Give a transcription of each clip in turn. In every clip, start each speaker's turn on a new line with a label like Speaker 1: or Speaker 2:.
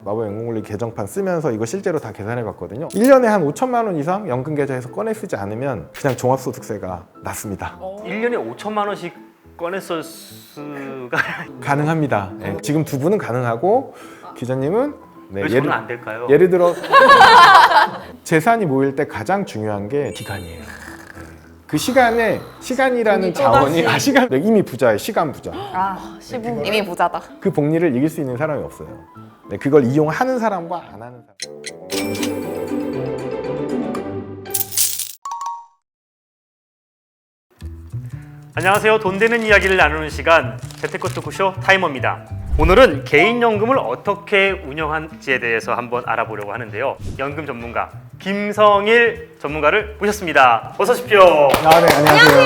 Speaker 1: 마법 연금관리 개정판 쓰면서 이거 실제로 다 계산해 봤거든요. 1년에 한 5천만 원 이상 연금 계좌에서 꺼내 쓰지 않으면 그냥 종합소득세가 낮습니다.
Speaker 2: 1년에 5천만 원씩 꺼냈을 수가
Speaker 1: 가능합니다. 네, 지금 두 분은 가능하고 기자님은 네,
Speaker 2: 왜 저는 안 될까요?
Speaker 1: 예를 들어 재산이 모일 때 가장 중요한 게 기간이에요. 그 시간에 시간이라는 자원이 시간 이미 부자예요. 시간 부자.
Speaker 3: 시분 이미 부자다.
Speaker 1: 그 복리를 이길 수 있는 사람이 없어요. 네, 그걸 이용하는 사람과 안 하는 사람.
Speaker 2: 안녕하세요. 돈 되는 이야기를 나누는 시간 재테크 토크쇼 타이머입니다. 오늘은 개인연금을 어떻게 운영할지에 대해서 한번 알아보려고 하는데요. 연금 전문가 김성일 전문가를 모셨습니다. 어서 오십시오.
Speaker 1: 네, 안녕하세요.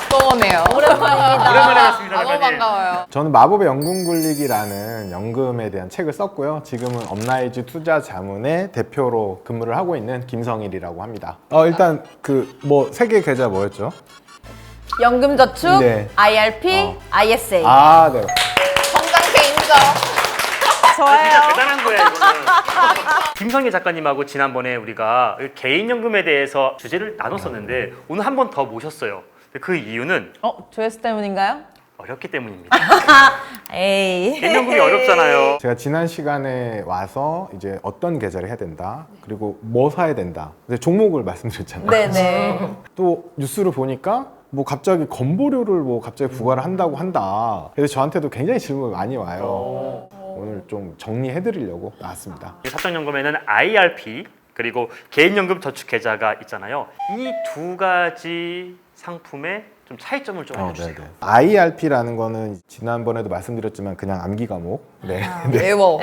Speaker 3: 또 오네요. 오랜만입니다.
Speaker 2: 오랜만에 뵙습니다,
Speaker 3: 너무
Speaker 2: 작가님.
Speaker 3: 반가워요.
Speaker 1: 저는 마법의 연금 굴리기라는 연금에 대한 책을 썼고요. 지금은 업라이즈 투자 자문의 대표로 근무를 하고 있는 김성일이라고 합니다. 일단 세 개 계좌 뭐였죠?
Speaker 4: 연금저축,
Speaker 1: 네.
Speaker 4: IRP, ISA.
Speaker 1: 네.
Speaker 3: 성장세 인정.
Speaker 2: 진짜 대단한 거예요, 이거는. 김성일 작가님하고 지난번에 우리가 개인연금에 대해서 주제를 나눴었는데 오늘 한 번 더 모셨어요. 그 이유는
Speaker 4: 조회수 때문인가요?
Speaker 2: 어렵기 때문입니다.
Speaker 4: 에이.
Speaker 2: 개인연금이 어렵잖아요.
Speaker 1: 제가 지난 시간에 와서 이제 어떤 계좌를 해야 된다, 그리고 뭐 사야 된다, 종목을 말씀드렸잖아요.
Speaker 4: 네네.
Speaker 1: 또 뉴스를 보니까 갑자기 건보료를 갑자기 부과를 한다고 한다. 그래서 저한테도 굉장히 질문이 많이 와요. 오늘 좀 정리해 드리려고 나왔습니다.
Speaker 2: 사적연금에는 IRP 그리고 개인연금 저축 계좌가 있잖아요. 이 두 가지 상품의 좀 차이점을 좀 알려주세요.
Speaker 1: IRP라는 거는 지난번에도 말씀드렸지만 그냥 암기 과목. 네.
Speaker 3: 외워.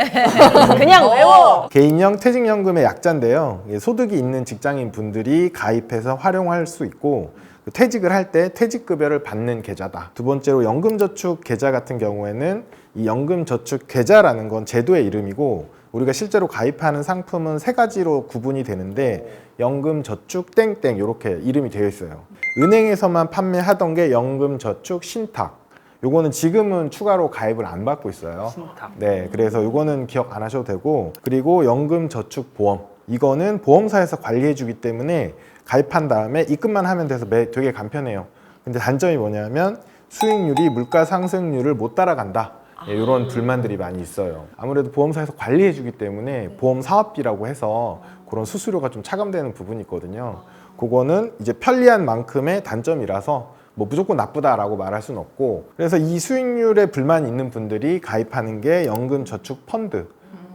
Speaker 4: 그냥 외워.
Speaker 1: 개인형 퇴직연금의 약자인데요. 소득이 있는 직장인 분들이 가입해서 활용할 수 있고 퇴직을 할 때 퇴직급여를 받는 계좌다. 두 번째로 연금저축 계좌 같은 경우에는 이 연금저축 계좌라는 건 제도의 이름이고 우리가 실제로 가입하는 상품은 세 가지로 구분이 되는데 연금저축 땡땡 이렇게 이름이 되어 있어요. 은행에서만 판매하던 게 연금저축 신탁. 요거는 지금은 추가로 가입을 안 받고 있어요.
Speaker 2: 신탁.
Speaker 1: 네, 그래서 요거는 기억 안 하셔도 되고, 그리고 연금저축보험. 이거는 보험사에서 관리해 주기 때문에 가입한 다음에 입금만 하면 돼서 되게 간편해요. 근데 단점이 뭐냐면 수익률이 물가 상승률을 못 따라간다. 이런 불만들이 많이 있어요. 아무래도 보험사에서 관리해 주기 때문에 보험 사업비라고 해서 그런 수수료가 좀 차감되는 부분이 있거든요. 그거는 이제 편리한 만큼의 단점이라서 무조건 나쁘다라고 말할 수는 없고, 그래서 이 수익률에 불만이 있는 분들이 가입하는 게 연금저축펀드.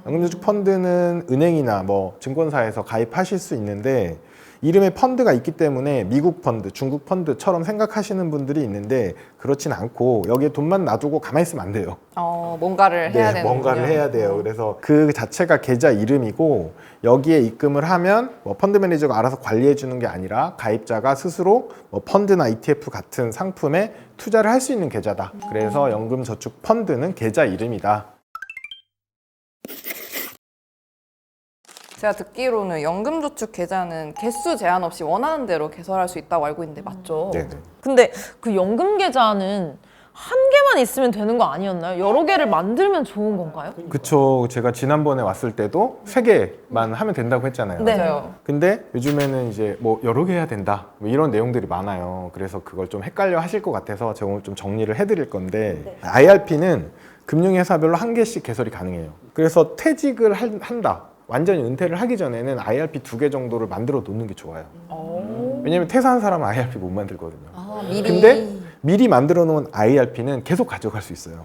Speaker 1: 연금저축펀드는 은행이나 증권사에서 가입하실 수 있는데 이름에 펀드가 있기 때문에 미국 펀드, 중국 펀드처럼 생각하시는 분들이 있는데 그렇진 않고 여기에 돈만 놔두고 가만히 있으면 안 돼요.
Speaker 3: 뭔가를 해야 되는.
Speaker 1: 뭔가를 해야 돼요. 그래서 그 자체가 계좌 이름이고 여기에 입금을 하면 펀드 매니저가 알아서 관리해 주는 게 아니라 가입자가 스스로 펀드나 ETF 같은 상품에 투자를 할 수 있는 계좌다. 그래서 연금저축펀드는 계좌 이름이다.
Speaker 3: 제가 듣기로는 연금저축 계좌는 개수 제한 없이 원하는 대로 개설할 수 있다고 알고 있는데 맞죠?
Speaker 1: 네.
Speaker 4: 근데 그 연금 계좌는 한 개만 있으면 되는 거 아니었나요? 여러 개를 만들면 좋은 건가요?
Speaker 1: 그쵸. 제가 지난번에 왔을 때도 3개만 하면 된다고 했잖아요.
Speaker 4: 네.
Speaker 3: 맞아요.
Speaker 1: 근데 요즘에는 이제 여러 개 해야 된다. 이런 내용들이 많아요. 그래서 그걸 좀 헷갈려 하실 것 같아서 제가 오늘 좀 정리를 해드릴 건데 IRP는 금융회사별로 한 개씩 개설이 가능해요. 그래서 퇴직을 한다. 완전히 은퇴를 하기 전에는 IRP 2개 정도를 만들어 놓는 게 좋아요. 왜냐면 퇴사한 사람은 IRP 못 만들거든요. 근데 미리 만들어 놓은 IRP는 계속 가져갈 수 있어요.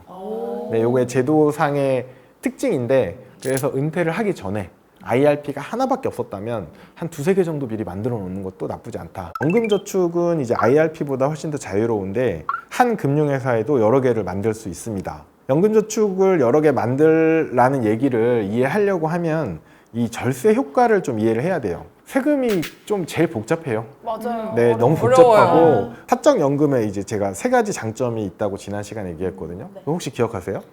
Speaker 1: 네, 요게 제도상의 특징인데, 그래서 은퇴를 하기 전에 IRP가 하나밖에 없었다면 한 2-3개 정도 미리 만들어 놓는 것도 나쁘지 않다. 연금저축은 이제 IRP보다 훨씬 더 자유로운데 한 금융회사에도 여러 개를 만들 수 있습니다. 연금저축을 여러 개 만들라는 얘기를 이해하려고 하면 이 절세 효과를 좀 이해를 해야 돼요. 세금이 좀 제일 복잡해요.
Speaker 3: 맞아요.
Speaker 1: 네, 너무
Speaker 3: 어려워요.
Speaker 1: 복잡하고 사적연금에 이제 제가 3가지 장점이 있다고 지난 시간에 얘기했거든요. 혹시 기억하세요?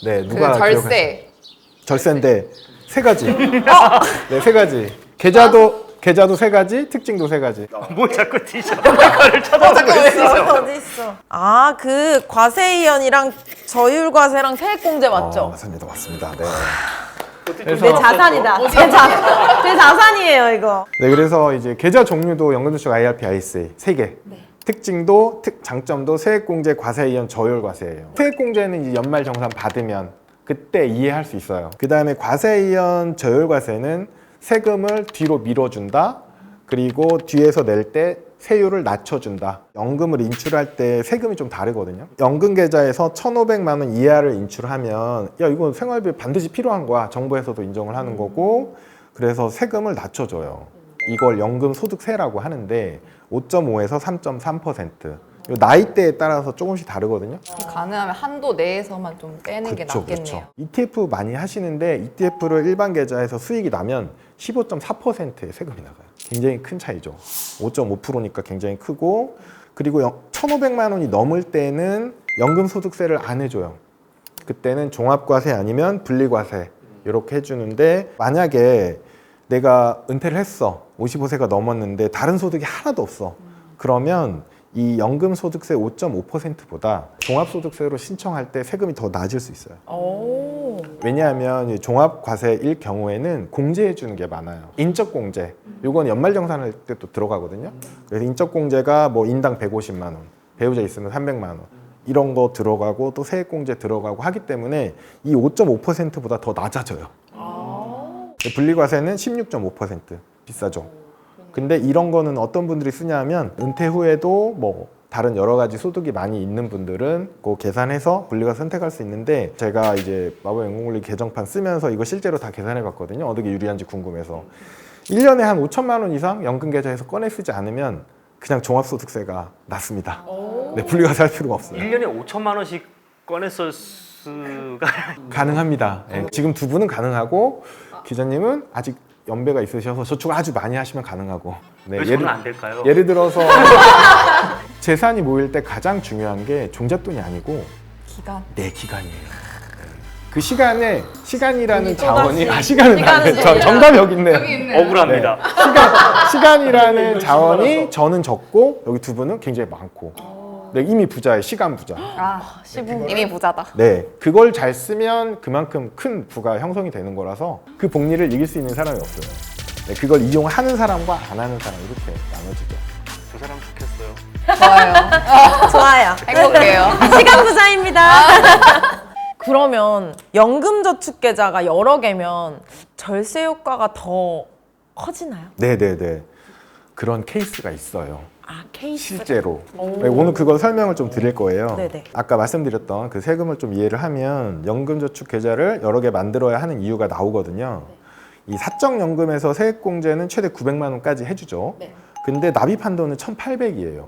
Speaker 1: 네, 누가
Speaker 3: 그 절세.
Speaker 1: 절세인데 3가지. 네, 3가지. 계좌도 계좌도 3가지, 특징도 3가지.
Speaker 2: 뭘 자꾸 뒤져? 그거를 쳐다보고 있어.
Speaker 4: 어디 있어? 아, 그 과세이연이랑 저율과세랑 세액공제 맞죠?
Speaker 1: 맞습니다, 맞습니다. 네.
Speaker 4: 내 자산이다. 제 자산이에요, 이거.
Speaker 1: 네, 그래서 이제 계좌 종류도 연금저축 IRP, ISA 3개. 특징도 장점도 세액공제, 과세이연, 저율과세예요. 세액공제는 이제 연말정산 받으면 그때 이해할 수 있어요. 그 다음에 과세이연, 저율과세는 세금을 뒤로 밀어준다. 그리고 뒤에서 낼 때 세율을 낮춰준다. 연금을 인출할 때 세금이 좀 다르거든요. 연금 계좌에서 1,500만 원 이하를 인출하면 야 이거 생활비 반드시 필요한 거야. 정부에서도 인정을 하는 거고 그래서 세금을 낮춰줘요. 이걸 연금소득세라고 하는데 5.5에서 3.3%. 이 나이대에 따라서 조금씩 다르거든요.
Speaker 3: 가능하면 한도 내에서만 좀 빼는 게 낫겠네요.
Speaker 1: ETF 많이 하시는데 ETF를 일반 계좌에서 수익이 나면 15.4%의 세금이 나가요. 굉장히 큰 차이죠. 5.5%니까 굉장히 크고 그리고 1,500만 원이 넘을 때는 연금소득세를 안 해줘요. 그때는 종합과세 아니면 분리과세 이렇게 해주는데 만약에 내가 은퇴를 했어. 55세가 넘었는데 다른 소득이 하나도 없어. 그러면 이 연금소득세 5.5%보다 종합소득세로 신청할 때 세금이 더 낮을 수 있어요.
Speaker 4: 오.
Speaker 1: 왜냐하면 이 종합과세일 경우에는 공제해 주는 게 많아요. 인적공제, 이건 연말정산할 때 또 들어가거든요. 그래서 인적공제가 뭐 인당 150만 원, 배우자 있으면 300만 원 이런 거 들어가고 또 세액공제 들어가고 하기 때문에 이 5.5%보다 더 낮아져요. 분리과세는 16.5% 비싸죠. 근데 이런 거는 어떤 분들이 쓰냐면 은퇴 후에도 뭐 다른 여러 가지 소득이 많이 있는 분들은 그 계산해서 분리과세 선택할 수 있는데 제가 이제 마법 연금관리 개정판 쓰면서 이거 실제로 다 계산해 봤거든요. 어떻게 유리한지 궁금해서 1년에 한 5천만 원 이상 연금 계좌에서 꺼내 쓰지 않으면 그냥 종합소득세가 낮습니다. 네, 분리과세 할 필요가 없어요.
Speaker 2: 1년에 5천만 원씩 꺼냈을 수가
Speaker 1: 가능합니다. 네, 지금 두 분은 가능하고 기자님은 아직 연배가 있으셔서 저축을 아주 많이 하시면 가능하고. 네,
Speaker 2: 왜 저는 안 될까요?
Speaker 1: 예를 들어서 재산이 모일 때 가장 중요한 게 종잣돈이 아니고
Speaker 3: 기간.
Speaker 1: 내 기간이에요. 그 시간이라는
Speaker 4: 또
Speaker 1: 자원이
Speaker 4: 다시
Speaker 1: 시간은
Speaker 4: 시간은
Speaker 1: 안 돼.
Speaker 4: 뭐예요?
Speaker 1: 정답 여기 있네요.
Speaker 2: 억울합니다.
Speaker 1: 시간이라는 자원이 저는 적고 여기 두 분은 굉장히 많고. 네, 이미 부자예요. 시간 부자.
Speaker 3: 이미 부자다.
Speaker 1: 네, 그걸 잘 쓰면 그만큼 큰 부가 형성이 되는 거라서 그 복리를 이길 수 있는 사람이 없어요. 네, 그걸 이용하는 사람과 안 하는 사람 이렇게 나눠지죠.
Speaker 2: 두 사람 좋겠어요.
Speaker 3: 좋아요.
Speaker 4: 좋아요.
Speaker 3: 행복해요.
Speaker 4: 시간 부자입니다. 그러면 연금저축계좌가 여러 개면 절세 효과가 더 커지나요?
Speaker 1: 네. 그런 케이스가 있어요.
Speaker 4: 아, 케이스.
Speaker 1: 실제로. 네, 오늘 그걸 설명을 좀 드릴 거예요.
Speaker 4: 네네.
Speaker 1: 아까 말씀드렸던 그 세금을 좀 이해를 하면 연금저축 계좌를 여러 개 만들어야 하는 이유가 나오거든요. 이 사적연금에서 세액공제는 최대 900만 원까지 해주죠. 근데 납입 한도는 1,800이에요.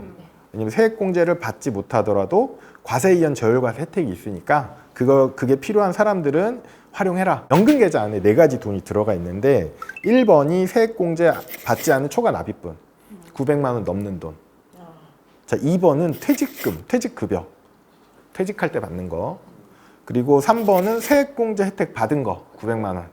Speaker 1: 왜냐면 세액공제를 받지 못하더라도 과세이연 저율과세 혜택이 있으니까 그게 필요한 사람들은 활용해라. 연금계좌 안에 4가지 돈이 들어가 있는데 1번이 세액공제 받지 않은 초과 납입분 900만 원 넘는 돈. 자, 2번은 퇴직금, 퇴직급여. 퇴직할 때 받는 거. 그리고 3번은 세액공제 혜택 받은 거 900만 원.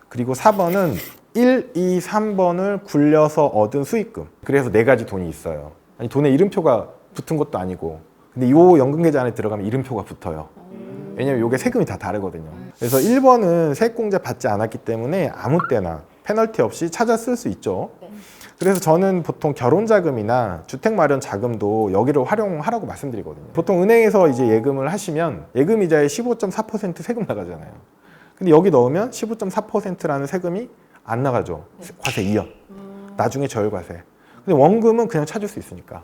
Speaker 1: 그리고 4번은 1, 2, 3번을 굴려서 얻은 수익금. 그래서 4가지 돈이 있어요. 아니 돈에 이름표가 붙은 것도 아니고 근데 이 연금계좌 안에 들어가면 이름표가 붙어요. 왜냐면 이게 세금이 다 다르거든요. 그래서 1번은 세액공제 받지 않았기 때문에 아무 때나 페널티 없이 찾아 쓸 수 있죠. 그래서 저는 보통 결혼자금이나 주택마련 자금도 여기를 활용하라고 말씀드리거든요. 보통 은행에서 이제 예금을 하시면 예금이자에 15.4% 세금 나가잖아요. 근데 여기 넣으면 15.4%라는 세금이 안 나가죠. 과세 이연. 나중에 저율과세. 근데 원금은 그냥 찾을 수 있으니까.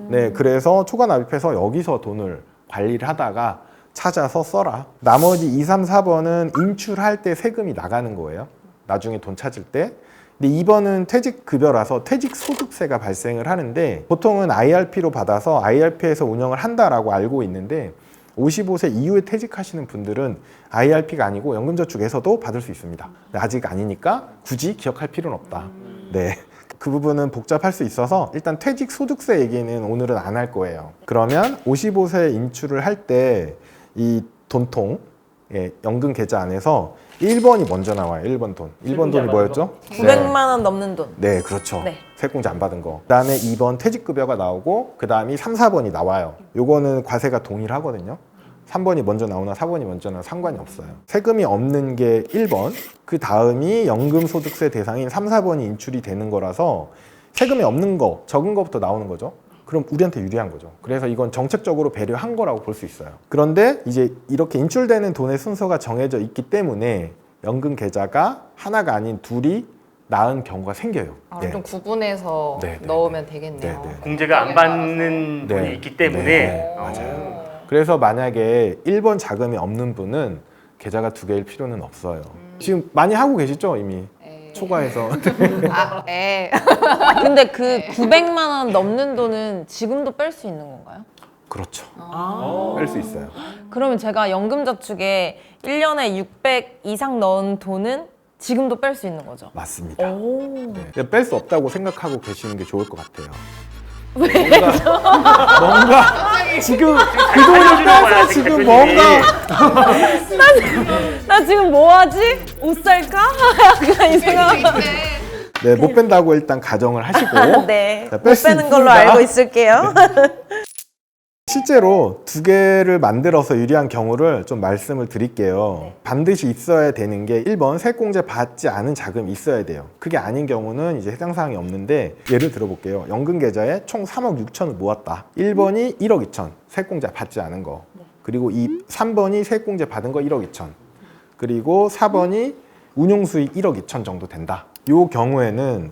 Speaker 1: 네, 그래서 초과 납입해서 여기서 돈을 관리를 하다가 찾아서 써라. 나머지 2, 3, 4번은 인출할 때 세금이 나가는 거예요. 나중에 돈 찾을 때. 근데 2번은 퇴직급여라서 퇴직소득세가 발생을 하는데 보통은 IRP로 받아서 IRP에서 운영을 한다라고 알고 있는데 55세 이후에 퇴직하시는 분들은 IRP가 아니고 연금저축에서도 받을 수 있습니다. 아직 아니니까 굳이 기억할 필요는 없다. 네. 그 부분은 복잡할 수 있어서 일단 퇴직소득세 얘기는 오늘은 안 할 거예요. 그러면 55세 인출을 할 때 이 돈통 예, 연금 계좌 안에서 1번이 먼저 나와요. 1번 돈. 1번 돈이 뭐였죠?
Speaker 4: 900만 원 넘는 돈.
Speaker 1: 네, 그렇죠.
Speaker 4: 네.
Speaker 1: 세액공제 안 받은 거. 그다음에 2번 퇴직급여가 나오고 그다음이 3, 4번이 나와요. 요거는 과세가 동일하거든요. 3번이 먼저 나오나 4번이 먼저 나오나 상관이 없어요. 세금이 없는 게 1번, 그 다음이 연금소득세 대상인 3, 4번이 인출이 되는 거라서 세금이 없는 거, 적은 거부터 나오는 거죠. 그럼 우리한테 유리한 거죠. 그래서 이건 정책적으로 배려한 거라고 볼 수 있어요. 그런데 이제 이렇게 인출되는 돈의 순서가 정해져 있기 때문에 연금 계좌가 하나가 아닌 둘이 낳은 경우가 생겨요. 네.
Speaker 3: 좀 구분해서
Speaker 1: 네, 네,
Speaker 3: 넣으면 되겠네요.
Speaker 1: 네, 네.
Speaker 2: 공제가 안 받는
Speaker 1: 네.
Speaker 2: 분이 있기 때문에
Speaker 1: 네, 맞아요. 그래서 만약에 1번 자금이 없는 분은 계좌가 두 개일 필요는 없어요. 지금 많이 하고 계시죠, 이미? 초과해서.
Speaker 4: 근데 그 900만 원 넘는 돈은 지금도 뺄 수 있는 건가요?
Speaker 1: 그렇죠. 뺄 수 있어요.
Speaker 4: 그러면 제가 연금저축에 1년에 600 이상 넣은 돈은 지금도 뺄 수 있는 거죠?
Speaker 1: 맞습니다. 네. 뺄 수 없다고 생각하고 계시는 게 좋을 것 같아요. 뭔가 지금 그 돈을 빼서 지금 뭔가
Speaker 4: 나 지금 뭐 하지? 옷 살까? 그냥 이 생각.
Speaker 1: 네, 못 뺀다고 일단 가정을 하시고
Speaker 4: 네.
Speaker 1: 자,
Speaker 4: 못
Speaker 1: 뺄수
Speaker 4: 빼는 걸로
Speaker 1: 있습니다.
Speaker 4: 알고 있을게요.
Speaker 1: 실제로 두 개를 만들어서 유리한 경우를 좀 말씀을 드릴게요. 반드시 있어야 되는 게 1번 세액공제 받지 않은 자금이 있어야 돼요. 그게 아닌 경우는 이제 해당 사항이 없는데 예를 들어볼게요. 연금 계좌에 총 3억 6천을 모았다. 1번이 1억 2천 세액공제 받지 않은 거. 그리고 3번이 세액공제 받은 거 1억 2천. 그리고 4번이 운용수익 1억 2천 정도 된다. 이 경우에는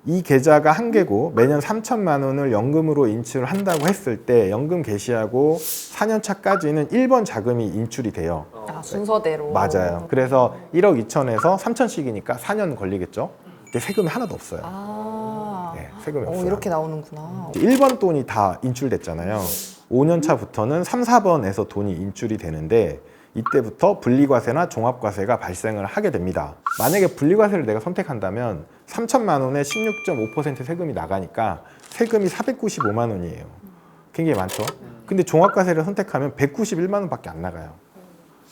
Speaker 1: 이 계좌가 한 개고 매년 3천만 원을 연금으로 인출을 한다고 했을 때 연금 개시하고 4년 차까지는 1번 자금이 인출이 돼요.
Speaker 3: 순서대로.
Speaker 1: 맞아요. 그래서 1억 2천에서 3천씩이니까 4년 걸리겠죠. 근데 세금이 하나도 없어요. 네, 세금이 없어요.
Speaker 3: 이렇게 나오는구나.
Speaker 1: 1번 돈이 다 인출됐잖아요. 5년 차부터는 3, 4번에서 돈이 인출이 되는데 이때부터 분리과세나 종합과세가 발생을 하게 됩니다. 만약에 분리과세를 내가 선택한다면 3천만 원에 16.5% 세금이 나가니까 세금이 495만 원이에요. 굉장히 많죠? 근데 종합과세를 선택하면 191만 원밖에 안 나가요.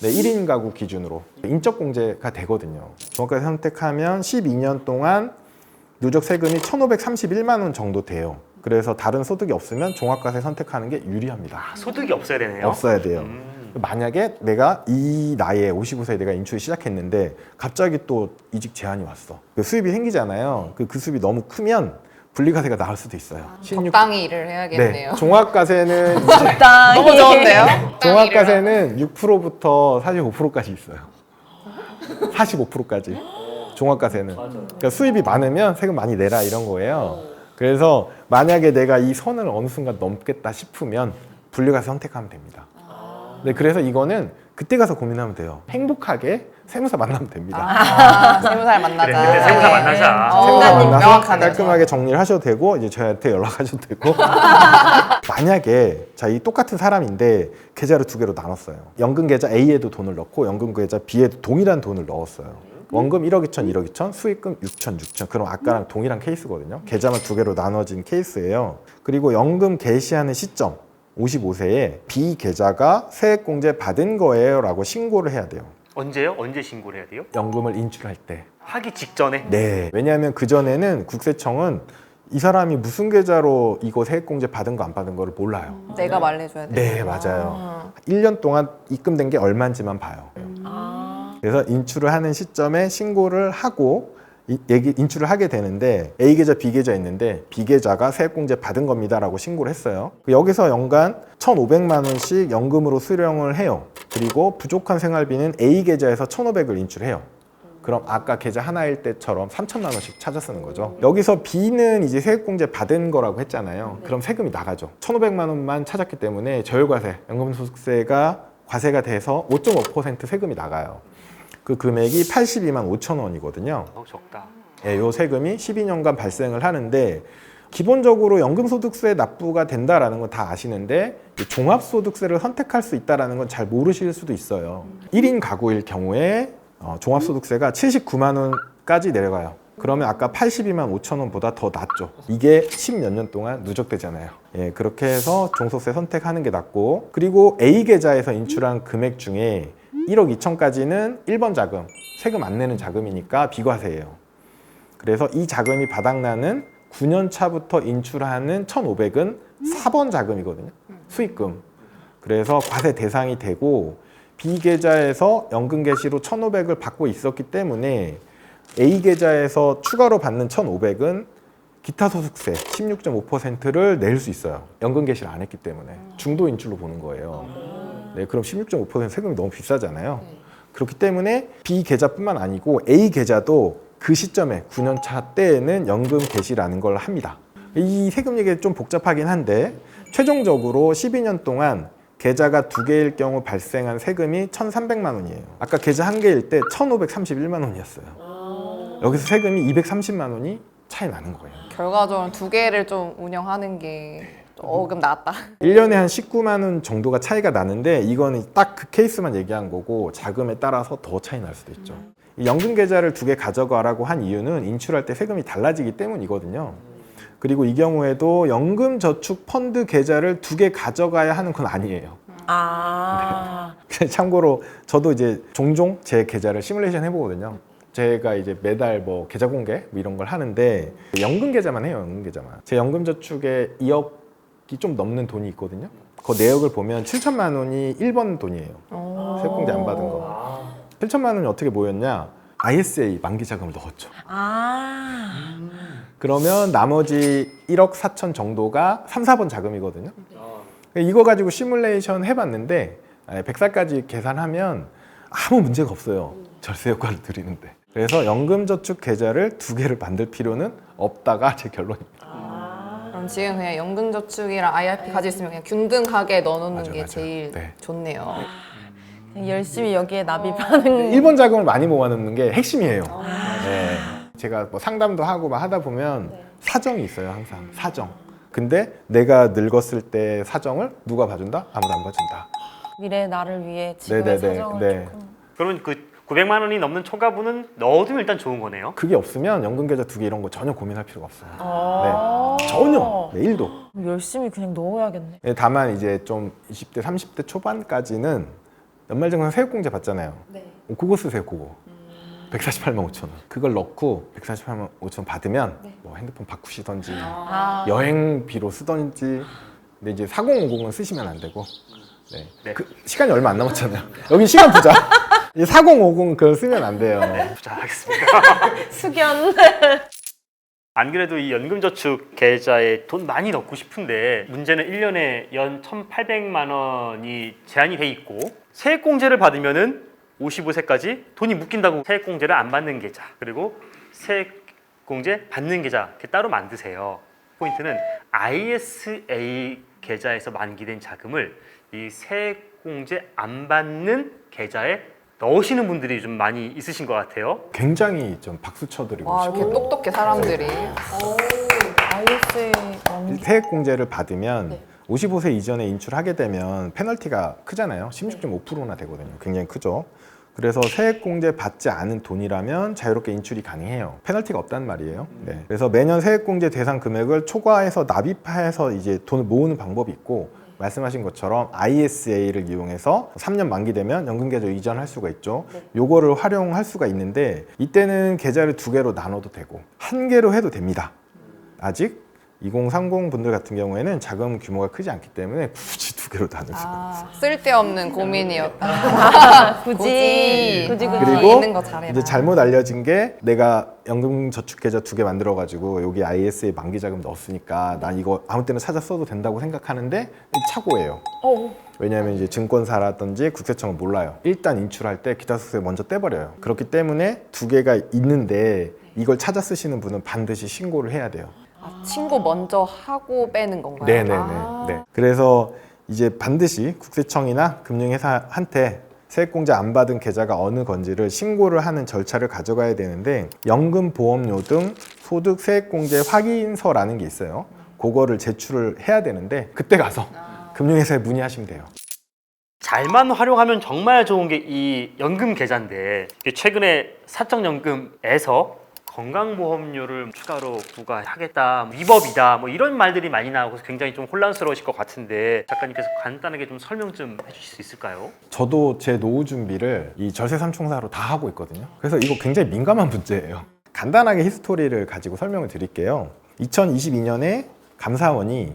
Speaker 1: 네, 1인 가구 기준으로 인적공제가 되거든요. 종합과세 선택하면 12년 동안 누적 세금이 1,531만 원 정도 돼요. 그래서 다른 소득이 없으면 종합과세 선택하는 게 유리합니다.
Speaker 2: 소득이 없어야 되네요.
Speaker 1: 없어야 돼요. 만약에 내가 이 나이에 55세에 내가 인출을 시작했는데 갑자기 또 이직 제한이 왔어. 그 수입이 생기잖아요. 그 수입이 너무 크면 분리과세가 나올 수도 있어요.
Speaker 3: 적당히 일을 해야겠네요.
Speaker 1: 네, 종합과세는
Speaker 3: 너무 좋은데요?
Speaker 1: 종합과세는 6%부터 45%까지 있어요. 45%까지. 종합과세는. 그러니까 수입이 많으면 세금 많이 내라 이런 거예요. 그래서 만약에 내가 이 선을 어느 순간 넘겠다 싶으면 분리과세 선택하면 됩니다. 네, 그래서 이거는 그때 가서 고민하면 돼요. 행복하게 세무사 만나면 됩니다.
Speaker 3: 세무사를 만나자.
Speaker 2: 그래, 그때 세무사 만나자.
Speaker 1: 세무사
Speaker 3: 님
Speaker 1: 만나서
Speaker 3: 명확하네요.
Speaker 1: 깔끔하게 정리를 하셔도 되고 이제 저희한테 연락하셔도 되고 만약에 자, 이 똑같은 사람인데 계좌를 두 개로 나눴어요. 연금 계좌 A에도 돈을 넣고 연금 계좌 B에도 동일한 돈을 넣었어요. 원금 1억 2천, 1억 2천, 수익금 6천, 6천. 그럼 아까랑 동일한 케이스거든요. 계좌만 두 개로 나눠진 케이스예요. 그리고 연금 개시하는 시점 55세에 B 계좌가 세액공제 받은 거예요 라고 신고를 해야 돼요.
Speaker 2: 언제요? 언제 신고를 해야 돼요?
Speaker 1: 연금을 인출할 때.
Speaker 2: 하기 직전에?
Speaker 1: 네. 왜냐하면 그전에는 국세청은 이 사람이 무슨 계좌로 이거 세액공제 받은 거 안 받은 거를 몰라요.
Speaker 3: 내가 말해줘야 돼.
Speaker 1: 네, 맞아요. 1년 동안 입금된 게 얼마인지만 봐요. 그래서 인출을 하는 시점에 신고를 하고 인출을 하게 되는데 A 계좌, B 계좌 있는데 B 계좌가 세액공제 받은 겁니다라고 신고를 했어요. 여기서 연간 1,500만 원씩 연금으로 수령을 해요. 그리고 부족한 생활비는 A 계좌에서 1,500을 인출해요. 그럼 아까 계좌 하나일 때처럼 3천만 원씩 찾아 쓰는 거죠. 여기서 B는 이제 세액공제 받은 거라고 했잖아요. 그럼 세금이 나가죠. 1,500만 원만 찾았기 때문에 저율과세, 연금소득세가 과세가 돼서 5.5% 세금이 나가요. 그 금액이 82만 5천 원이거든요.
Speaker 2: 적다.
Speaker 1: 예, 요 세금이 12년간 발생을 하는데 기본적으로 연금소득세 납부가 된다라는 건 다 아시는데 종합소득세를 선택할 수 있다는 건 잘 모르실 수도 있어요. 1인 가구일 경우에 종합소득세가 79만 원까지 내려가요. 그러면 아까 82만 5천 원보다 더 낮죠. 이게 10몇 년 동안 누적되잖아요. 예, 그렇게 해서 종소득세 선택하는 게 낫고 그리고 A 계좌에서 인출한 금액 중에 1억 2천까지는 1번 자금, 세금 안 내는 자금이니까 비과세예요. 그래서 이 자금이 바닥나는 9년 차부터 인출하는 1,500은 4번 자금이거든요. 수익금. 그래서 과세 대상이 되고 B계좌에서 연금 개시로 1,500을 받고 있었기 때문에 A계좌에서 추가로 받는 1,500은 기타 소득세 16.5%를 낼 수 있어요. 연금 개시를 안 했기 때문에. 중도 인출로 보는 거예요. 네, 그럼 16.5% 세금이 너무 비싸잖아요. 그렇기 때문에 B계좌뿐만 아니고 A계좌도 그 시점에 9년 차 때에는 연금 개시라는 걸 합니다. 이 세금 얘기가 좀 복잡하긴 한데 최종적으로 12년 동안 계좌가 2개일 경우 발생한 세금이 1,300만 원이에요. 아까 계좌 1개일 때 1,531만 원이었어요. 여기서 세금이 230만 원이 차이 나는 거예요.
Speaker 3: 결과적으로 2개를 좀 운영하는 게 조금 낫다.
Speaker 1: 1년에 한 19만 원 정도가 차이가 나는데 이거는 딱 그 케이스만 얘기한 거고 자금에 따라서 더 차이 날 수도 있죠. 이 연금 계좌를 2개 가져가라고 한 이유는 인출할 때 세금이 달라지기 때문이거든요. 그리고 이 경우에도 연금 저축 펀드 계좌를 2개 가져가야 하는 건 아니에요. 참고로 저도 이제 종종 제 계좌를 시뮬레이션 해보거든요. 제가 이제 매달 뭐 계좌 공개 뭐 이런 걸 하는데 연금 계좌만 해요. 연금 계좌만. 제 연금 저축에 2억이 좀 넘는 돈이 있거든요. 그 내역을 보면 7천만 원이 1번 돈이에요. 세액공제 안 받은 거. 7천만 원이 어떻게 모였냐? ISA 만기 자금을 넣었죠. 그러면 나머지 1억 4천 정도가 3, 4번 자금이거든요. 이거 가지고 시뮬레이션 해봤는데 100살까지 계산하면 아무 문제가 없어요. 절세 효과를 드리는데. 그래서 연금저축 계좌를 2개를 만들 필요는 없다가 제 결론입니다.
Speaker 3: 그럼 지금 그냥 연금저축이랑 IRP 가지고 있으면 그냥 균등하게 넣어놓는 게
Speaker 1: 맞아요.
Speaker 3: 제일
Speaker 1: 네.
Speaker 3: 좋네요.
Speaker 4: 열심히 여기에 납입하는
Speaker 1: 1번 자금을 많이 모아놓는 게 핵심이에요. 네. 제가 뭐 상담도 하고 막 하다 보면 사정이 있어요. 항상 사정. 근데 내가 늙었을 때 사정을 누가 봐준다? 아무도 안 봐준다.
Speaker 4: 미래의 나를 위해 지금의
Speaker 1: 네네네.
Speaker 4: 사정을
Speaker 1: 네.
Speaker 4: 조금
Speaker 2: 그러면 그 900만 원이 넘는 초과분은 넣어두면 일단 좋은 거네요.
Speaker 1: 그게 없으면 연금계좌 2개 이런 거 전혀 고민할 필요가 없어요. 네. 전혀. 네, 1도.
Speaker 4: 열심히 그냥 넣어야겠네.
Speaker 1: 네, 다만 이제 좀 20대, 30대 초반까지는 연말정산 세액공제 받잖아요. 그거 쓰세요, 그거. 148만 5천 원. 그걸 넣고 148만 5천 원 받으면 뭐 핸드폰 바꾸시던지 여행비로 쓰던지. 근데 이제 4050은 쓰시면 안 되고. 네.
Speaker 2: 네.
Speaker 1: 그 시간이 얼마 안 남았잖아요. 여기 시간 부자. 4050 그걸 쓰면 안 돼요.
Speaker 2: 부자하겠습니다.
Speaker 4: 숙연.
Speaker 2: 안 그래도 이 연금저축 계좌에 돈 많이 넣고 싶은데 문제는 1년에 연 1,800만 원이 제한이 돼 있고 세액공제를 받으면은 55세까지 돈이 묶인다고 세액공제를 안 받는 계좌 그리고 세액공제 받는 계좌 이렇게 따로 만드세요. 포인트는 ISA 계좌에서 만기된 자금을 이 세액공제 안 받는 계좌에 넣으시는 분들이 좀 많이 있으신 것 같아요.
Speaker 1: 굉장히 좀 박수 쳐드리고
Speaker 3: 와,
Speaker 1: 싶어요.
Speaker 3: 이렇게 똑똑해 사람들이.
Speaker 4: ISA 만기.
Speaker 1: 세액공제를 받으면 55세 이전에 인출하게 되면 페널티가 크잖아요. 16.5%나 되거든요. 굉장히 크죠. 그래서 세액공제 받지 않은 돈이라면 자유롭게 인출이 가능해요. 페널티가 없단 말이에요. 네. 그래서 매년 세액공제 대상 금액을 초과해서 납입해서 이제 돈을 모으는 방법이 있고 말씀하신 것처럼 ISA를 이용해서 3년 만기되면 연금계좌 이전할 수가 있죠. 요거를 활용할 수가 있는데 이때는 계좌를 2개로 나눠도 되고 1개로 해도 됩니다. 아직 2030 분들 같은 경우에는 자금 규모가 크지 않기 때문에 굳이 2개로 나눌 수가 없어요.
Speaker 3: 쓸데없는 고민이었다.
Speaker 4: 굳이
Speaker 1: 그리고
Speaker 3: 있는 거 잘해라.
Speaker 1: 이제 잘못 알려진 게 내가 연금저축계좌 2개 만들어가지고 여기 ISA 만기자금 넣었으니까 난 이거 아무 때나 찾아 써도 된다고 생각하는데 착오예요. 왜냐하면 이제 증권사라든지 국세청은 몰라요. 일단 인출할 때 기타소득세 먼저 떼버려요. 그렇기 때문에 2개가 있는데 이걸 찾아 쓰시는 분은 반드시 신고를 해야 돼요.
Speaker 3: 친구 먼저 하고 빼는 건가요?
Speaker 1: 네네네. 네. 그래서 이제 반드시 국세청이나 금융회사한테 세액공제 안 받은 계좌가 어느 건지를 신고를 하는 절차를 가져가야 되는데 연금보험료 등 소득 세액공제 확인서라는 게 있어요. 그거를 제출을 해야 되는데 그때 가서 금융회사에 문의하시면 돼요.
Speaker 2: 잘만 활용하면 정말 좋은 게 이 연금 계좌인데 최근에 사적연금에서 건강보험료를 추가로 부과하겠다, 위법이다, 뭐 이런 말들이 많이 나오고 굉장히 좀 혼란스러우실 것 같은데 작가님께서 간단하게 좀 설명 좀 해주실 수 있을까요?
Speaker 1: 저도 제 노후 준비를 이 절세 삼총사로 다 하고 있거든요. 그래서 이거 굉장히 민감한 문제예요. 간단하게 히스토리를 가지고 설명을 드릴게요. 2022년에 감사원이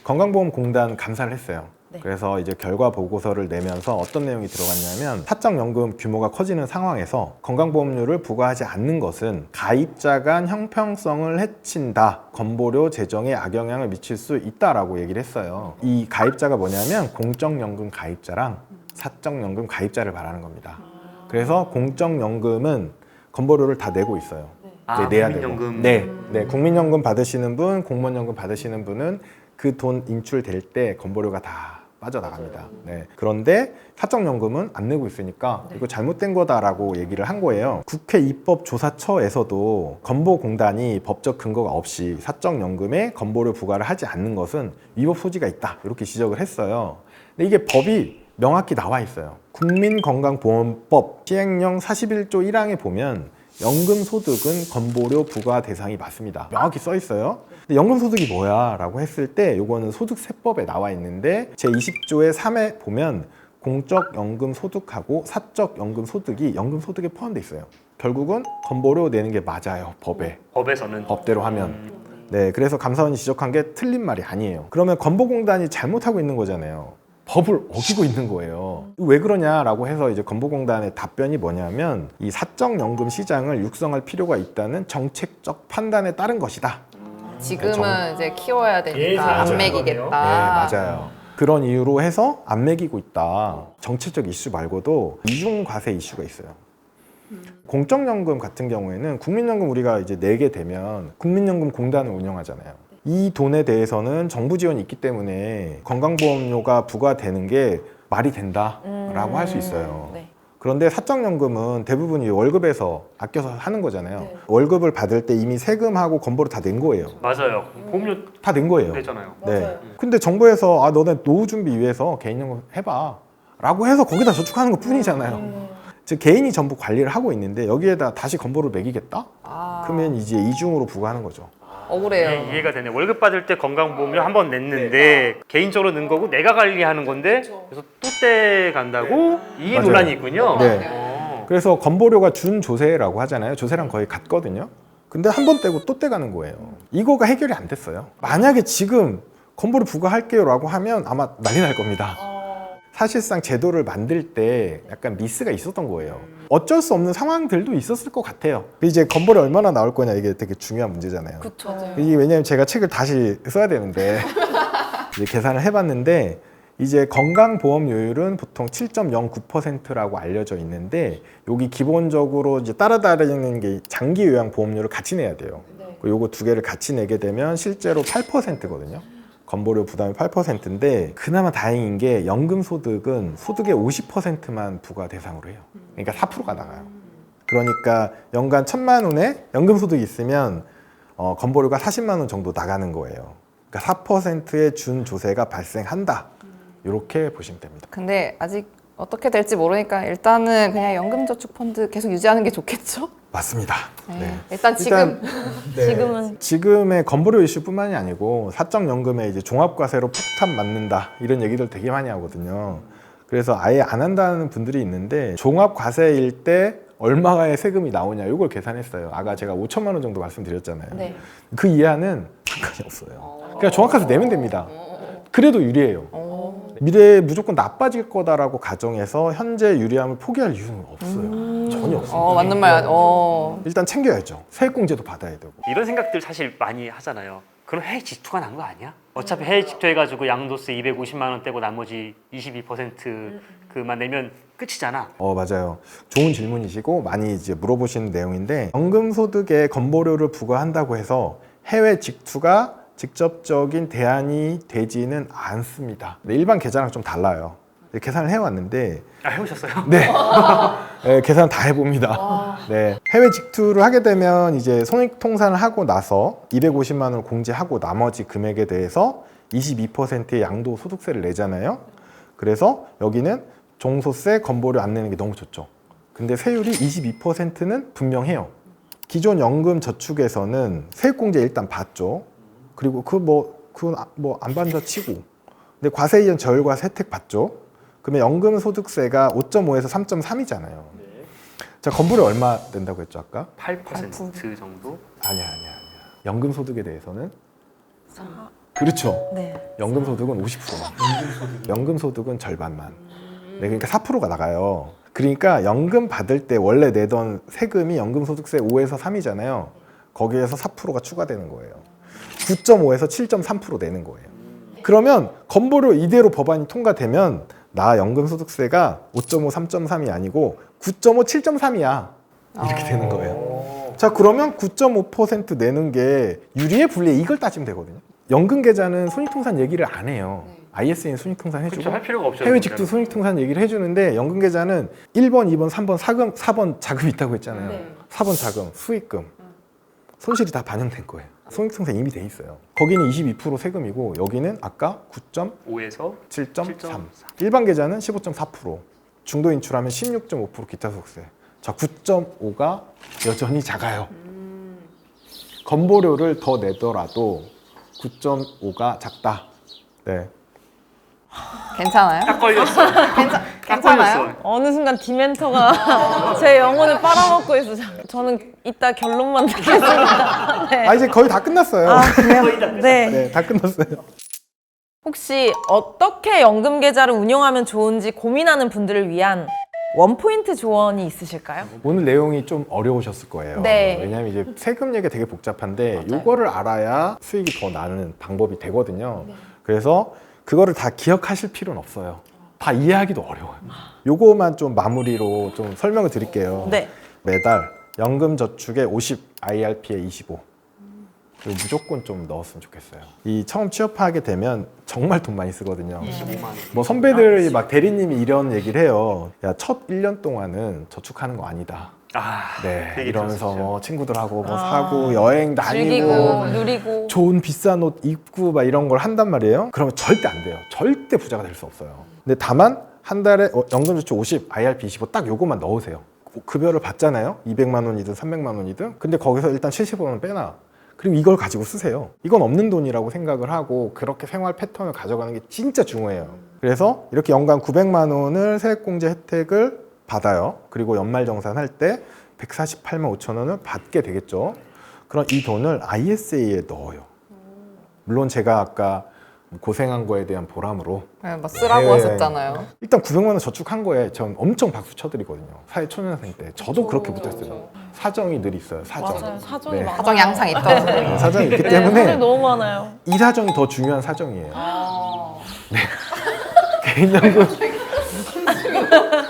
Speaker 1: 건강보험공단 감사를 했어요.
Speaker 4: 네.
Speaker 1: 그래서 이제 결과 보고서를 내면서 어떤 내용이 들어갔냐면 사적연금 규모가 커지는 상황에서 건강보험료를 부과하지 않는 것은 가입자 간 형평성을 해친다, 건보료 재정에 악영향을 미칠 수 있다라고 얘기를 했어요. 이 가입자가 뭐냐면 공적연금 가입자랑 사적연금 가입자를 말하는 겁니다. 그래서 공적연금은 건보료를 다 내고 있어요. 내야 되고.
Speaker 2: 국민연금.
Speaker 1: 네, 국민연금 받으시는 분, 공무원연금 받으시는 분은 그 돈 인출될 때 건보료가 다 빠져나갑니다. 네. 그런데 사적연금은 안 내고 있으니까 이거 잘못된 거다라고 얘기를 한 거예요. 국회 입법조사처에서도 건보공단이 법적 근거가 없이 사적연금에 건보료 부과를 하지 않는 것은 위법 소지가 있다, 이렇게 지적을 했어요. 근데 이게 법이 명확히 나와 있어요. 국민건강보험법 시행령 41조 1항에 보면 연금소득은 건보료 부과 대상이 맞습니다. 명확히 써 있어요. 근데 연금소득이 뭐야? 라고 했을 때 요거는 소득세법에 나와 있는데 제20조의 3에 보면 공적연금소득하고 사적연금소득이 연금소득에 포함되어 있어요. 결국은 건보료 내는 게 맞아요.
Speaker 2: 법에서는.
Speaker 1: 법대로 하면. 네, 그래서 감사원이 지적한 게 틀린 말이 아니에요. 그러면 건보공단이 잘못하고 있는 거잖아요. 법을 어기고 있는 거예요. 왜 그러냐라고 해서 이제 건보공단의 답변이 뭐냐면 이 사적연금 시장을 육성할 필요가 있다는 정책적 판단에 따른 것이다.
Speaker 3: 지금은 이제 키워야
Speaker 2: 예,
Speaker 3: 되니까 안
Speaker 2: 맞아요.
Speaker 3: 먹이겠다.
Speaker 1: 네, 맞아요. 그런 이유로 해서 안 매기고 있다. 정책적 이슈 말고도 이중과세 이슈가 있어요. 공적연금 같은 경우에는 국민연금 우리가 이제 내게 되면 국민연금 공단을 운영하잖아요. 이 돈에 대해서는 정부 지원이 있기 때문에 건강보험료가 부과되는 게 말이 된다라고 할 수 있어요.
Speaker 3: 네.
Speaker 1: 그런데 사적연금은 대부분이 월급에서 아껴서 하는 거잖아요.
Speaker 3: 네.
Speaker 1: 월급을 받을 때 이미 세금하고 건보료 다 낸 거예요.
Speaker 2: 맞아요. 보험료
Speaker 1: 다 낸 거예요.
Speaker 2: 내잖아요.
Speaker 1: 네. 근데 정부에서 아 너네 노후 준비 위해서 개인연금 해봐 라고 해서 거기다 저축하는 것 뿐이잖아요. 즉 개인이 전부 관리를 하고 있는데 여기에다 다시 건보를 매기겠다? 그러면 이제 이중으로 부과하는 거죠.
Speaker 3: 억울해요.
Speaker 2: 네, 이해가 되네. 월급 받을 때 건강보험료 한 번 냈는데 개인적으로 넣은 거고 내가 관리하는 건데 그래서 또 떼 간다고 이
Speaker 1: 맞아요.
Speaker 2: 논란이 있군요.
Speaker 1: 네.
Speaker 2: 어.
Speaker 1: 그래서 건보료가 준조세라고 하잖아요. 조세랑 거의 같거든요. 근데 한 번 떼고 또 떼가는 거예요. 이거가 해결이 안 됐어요. 만약에 지금 건보료 부과할게요 라고 하면 아마 난리 날 겁니다. 사실상 제도를 만들 때 약간 미스가 있었던 거예요. 어쩔 수 없는 상황들도 있었을 것 같아요. 이제 건보료 얼마나 나올 거냐 이게 되게 중요한 문제잖아요.
Speaker 3: 그쵸.
Speaker 1: 이게 왜냐면 제가 책을 다시 써야 되는데 이제 계산을 해봤는데 이제 건강보험료율은 보통 7.09%라고 알려져 있는데 여기 기본적으로 이제 따라다니는 게 장기요양보험료를 같이 내야 돼요. 요거 두 개를 같이 내게 되면 실제로 8%거든요. 건보료 부담이 8%인데 그나마 다행인 게 연금소득은 소득의 50%만 부과 대상으로 해요. 그러니까 4%가 나가요. 그러니까 연간 1,000만 원의 연금소득이 있으면 건보료가 40만 원 정도 나가는 거예요. 그러니까 4%의 준조세가 발생한다. 이렇게 보시면 됩니다.
Speaker 3: 근데 아직 어떻게 될지 모르니까 일단은 그냥 연금저축펀드 계속 유지하는 게 좋겠죠?
Speaker 1: 맞습니다. 네.
Speaker 3: 일단 지금
Speaker 1: 네.
Speaker 4: 지금은.
Speaker 1: 지금의 건보료 이슈뿐만이 아니고 사적연금에 이제 종합과세로 폭탄 맞는다 이런 얘기들 되게 많이 하거든요. 그래서 아예 안 한다는 분들이 있는데 종합과세일 때 얼마의 세금이 나오냐 이걸 계산했어요. 아까 제가 5천만 원 정도 말씀드렸잖아요.
Speaker 3: 네.
Speaker 1: 그 이하는 상관이 없어요. 그냥 종합과세 내면 됩니다. 그래도 유리해요. 미래에 무조건 나빠질 거다라고 가정해서 현재 유리함을 포기할 이유는 없어요. 전혀 없어요.
Speaker 3: 맞는 말.
Speaker 1: 일단 챙겨야죠. 세액공제도 받아야 되고.
Speaker 2: 이런 생각들 사실 많이 하잖아요. 그럼 해외 직투가 난 거 아니야? 어차피 해외 직투해가지고 양도세 250만 원 떼고 나머지 22% 그만 내면 끝이잖아.
Speaker 1: 맞아요. 좋은 질문이시고 많이 이제 물어보시는 내용인데 연금소득에 건보료를 부과한다고 해서 해외 직투가 직접적인 대안이 되지는 않습니다. 일반 계좌랑 좀 달라요. 계산을 해왔는데
Speaker 2: 아, 해보셨어요?
Speaker 1: 네. 네, 계산 다 해봅니다. 네. 해외 직투를 하게 되면 이제 손익통산을 하고 나서 250만 원을 공제하고 나머지 금액에 대해서 22%의 양도소득세를 내잖아요. 그래서 여기는 종소세, 건보료 안 내는 게 너무 좋죠. 근데 세율이 22%는 분명해요. 기존 연금 저축에서는 세액공제 일단 받죠. 그리고 그건 뭐 안 받는다 치고. 근데 과세 이전 저율과 혜택 받죠. 그러면 연금 소득세가 5.5에서 3.3이잖아요. 자, 건보료 얼마 낸다고 했죠 아까?
Speaker 2: 8% 정도?
Speaker 1: 아니야. 연금 소득에 대해서는 그렇죠.
Speaker 4: 네.
Speaker 1: 연금 소득은 50%만. 연금 소득은 절반만. 네, 그러니까 4%가 나가요. 그러니까 연금 받을 때 원래 내던 세금이 연금 소득세 5에서 3이잖아요. 거기에서 4%가 추가되는 거예요. 9.5에서 7.3% 내는 거예요. 그러면 건보료 이대로 법안이 통과되면 나 연금 소득세가 5.5, 3.3이 아니고 9.5, 7.3이야. 이렇게 되는 거예요. 자, 그러면 9.5% 내는 게 유리해 불리해 이걸 따지면 되거든요. 연금 계좌는 손익통산 얘기를 안 해요. ISA는 손익통산 해주고
Speaker 2: 그렇죠. 할 필요가 없죠.
Speaker 1: 해외 직도 손익통산 얘기를 해주는데 연금 계좌는 1번, 2번, 3번, 4번 자금 있다고 했잖아요. 4번 자금, 수익금, 손실이 다 반영된 거예요. 손익통산 이미 돼 있어요. 거기는 22% 세금이고 여기는 아까
Speaker 2: 5에서
Speaker 1: 9.7.3. 일반 계좌는 15.4%. 중도 인출하면 16.5% 기타 소득세. 자, 9.5가 여전히 작아요. 건보료를 더 내더라도 9.5가 작다. 네.
Speaker 3: 괜찮아요?
Speaker 2: 딱 걸렸어.
Speaker 3: 괜찮아요?
Speaker 4: 어느 순간 디멘터가 제 영혼을 빨아먹고 있어. 저는 이따 결론만 듣겠습니다. 네.
Speaker 1: 아, 이제 거의 다 끝났어요.
Speaker 4: 네.
Speaker 1: 네, 다 끝났어요.
Speaker 4: 혹시 어떻게 연금 계좌를 운영하면 좋은지 고민하는 분들을 위한 원포인트 조언이 있으실까요?
Speaker 1: 오늘 내용이 좀 어려우셨을 거예요.
Speaker 4: 네.
Speaker 1: 왜냐하면 이제 세금 얘기가 되게 복잡한데 이거를 알아야 수익이 더 나는 방법이 되거든요. 그래서 그거를 다 기억하실 필요는 없어요. 다 이해하기도 어려워요. 요거만 좀 마무리로 좀 설명을 드릴게요.
Speaker 4: 네.
Speaker 1: 매달 연금 저축에 50, IRP에 25. 그리고 무조건 좀 넣었으면 좋겠어요. 이 처음 취업하게 되면 정말 돈 많이 쓰거든요.
Speaker 2: 25만 원.
Speaker 1: 뭐 선배들이 막 대리님이 이런 얘기를 해요. 야, 첫 1년 동안은 저축하는 거 아니다. 네,
Speaker 2: 그 얘기
Speaker 1: 이러면서
Speaker 2: 들었었죠.
Speaker 1: 뭐 친구들하고 뭐 사고 여행 다니고
Speaker 4: 즐기고 누리고.
Speaker 1: 좋은 비싼 옷 입고 막 이런 걸 한단 말이에요. 그러면 절대 안 돼요. 절대 부자가 될 수 없어요. 근데 다만 한 달에 연금저축 50, IRP 25 딱 요것만 넣으세요. 급여를 받잖아요. 200만 원이든 300만 원이든. 근데 거기서 일단 70원은 빼놔. 그리고 이걸 가지고 쓰세요. 이건 없는 돈이라고 생각을 하고 그렇게 생활 패턴을 가져가는 게 진짜 중요해요. 그래서 이렇게 연간 900만 원을 세액공제 혜택을 받아요. 그리고 연말정산할 때 148만 5천 원을 받게 되겠죠. 그럼 이 돈을 ISA에 넣어요. 물론 제가 아까 고생한 거에 대한 보람으로
Speaker 3: 네, 막 쓰라고
Speaker 1: 네.
Speaker 3: 하셨잖아요.
Speaker 1: 일단 900만 원 저축한 거에 전 엄청 박수 쳐드리거든요. 사회초년생 때 저도 그렇게 못했어요. 사정이 늘 있어요. 사정.
Speaker 4: 맞아요. 사정이
Speaker 1: 네.
Speaker 4: 많아요.
Speaker 3: 사정이 항상 있더라고요.
Speaker 1: 사정이 있기
Speaker 4: 네,
Speaker 1: 때문에
Speaker 4: 사정이 너무 많아요.
Speaker 1: 이 사정이 더 중요한 사정이에요. 네. 개인연금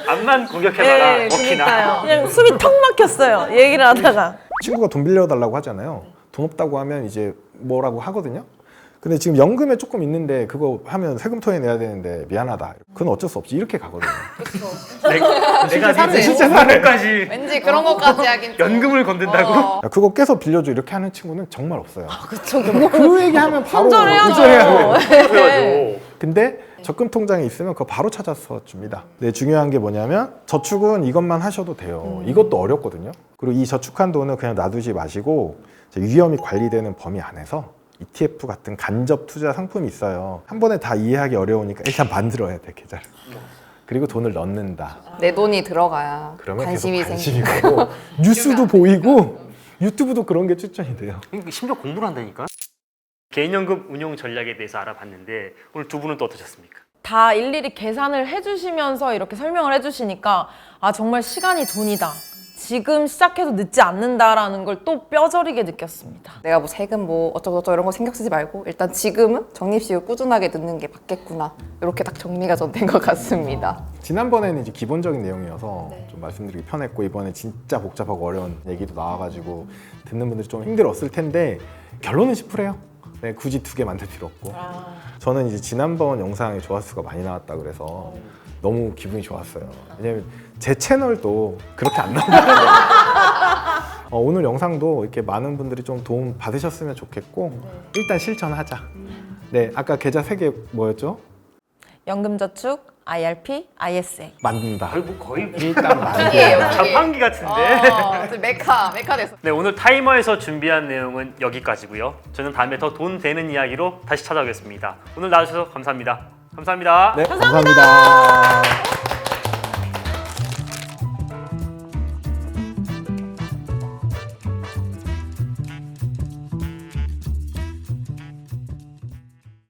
Speaker 2: 앞만 공격해봐라.
Speaker 4: 네,
Speaker 2: 먹히나.
Speaker 4: 그러니까요. 그냥 숨이 턱 막혔어요. 얘기를 하다가.
Speaker 1: 친구가 돈 빌려달라고 하잖아요. 돈 없다고 하면 이제 뭐라고 하거든요. 근데 지금 연금에 조금 있는데 그거 하면 세금 토해내야 되는데 미안하다. 그건 어쩔 수 없지. 이렇게 가거든요.
Speaker 2: 내가
Speaker 3: 사네.
Speaker 2: 진짜 사는까지
Speaker 3: 왠지 그런 것까지 하긴 좀.
Speaker 2: 연금을 건든다고?
Speaker 3: 어.
Speaker 1: 야, 그거 깨서 빌려줘 이렇게 하는 친구는 정말 없어요.
Speaker 4: 그쵸.
Speaker 1: 그 얘기하면 바로
Speaker 4: 손절해야죠.
Speaker 1: 의존해야 돼요.
Speaker 2: 그래가지고
Speaker 1: 근데 적금 통장에 있으면 그거 바로 찾아서 줍니다. 네, 중요한 게 뭐냐면 저축은 이것만 하셔도 돼요. 이것도 어렵거든요. 그리고 이 저축한 돈은 그냥 놔두지 마시고 이제 위험이 관리되는 범위 안에서 ETF 같은 간접 투자 상품이 있어요. 한 번에 다 이해하기 어려우니까 일단 만들어야 돼, 계좌를. 그리고 돈을 넣는다.
Speaker 3: 내 돈이 들어가야
Speaker 1: 그러면
Speaker 3: 관심이
Speaker 1: 계속 관심이
Speaker 3: 생기고.
Speaker 1: 가고 뉴스도 보이고 유튜브도 그런 게 추천이 돼요.
Speaker 2: 심지어 공부를 한다니까? 개인연금 운용 전략에 대해서 알아봤는데 오늘 두 분은 또 어떠셨습니까?
Speaker 4: 다 일일이 계산을 해주시면서 이렇게 설명을 해주시니까 아 정말 시간이 돈이다. 지금 시작해도 늦지 않는다라는 걸 또 뼈저리게 느꼈습니다.
Speaker 3: 내가 뭐 세금 뭐 어쩌고저쩌고 이런 거 신경 쓰지 말고 일단 지금은 적립식을 꾸준하게 듣는 게 맞겠구나. 이렇게 딱 정리가 좀 된 것 같습니다.
Speaker 1: 지난번에는 이제 기본적인 내용이어서 좀 말씀드리기 편했고 이번에 진짜 복잡하고 어려운 얘기도 나와가지고 듣는 분들이 좀 힘들었을 텐데 결론은 심플해요. 네, 굳이 두 개 만들 필요 없고 저는 이제 지난번 영상에 조회수가 많이 나왔다 그래서 너무 기분이 좋았어요. 왜냐면 제 채널도 그렇게 안 나오거든요. 오늘 영상도 이렇게 많은 분들이 좀 도움 받으셨으면 좋겠고 일단 실천하자. 네, 아까 계좌 3개 뭐였죠?
Speaker 4: 연금저축, IRP, ISA.
Speaker 1: 만든다.
Speaker 2: 거의
Speaker 1: 일단 만든다.
Speaker 3: 이게요.
Speaker 2: 자판기 같은데.
Speaker 3: 메카 됐어.
Speaker 2: 네, 오늘 타이머에서 준비한 내용은 여기까지고요. 저는 다음에 더 돈 되는 이야기로 다시 찾아오겠습니다. 오늘 나와주셔서 감사합니다. 감사합니다.
Speaker 1: 네, 감사합니다.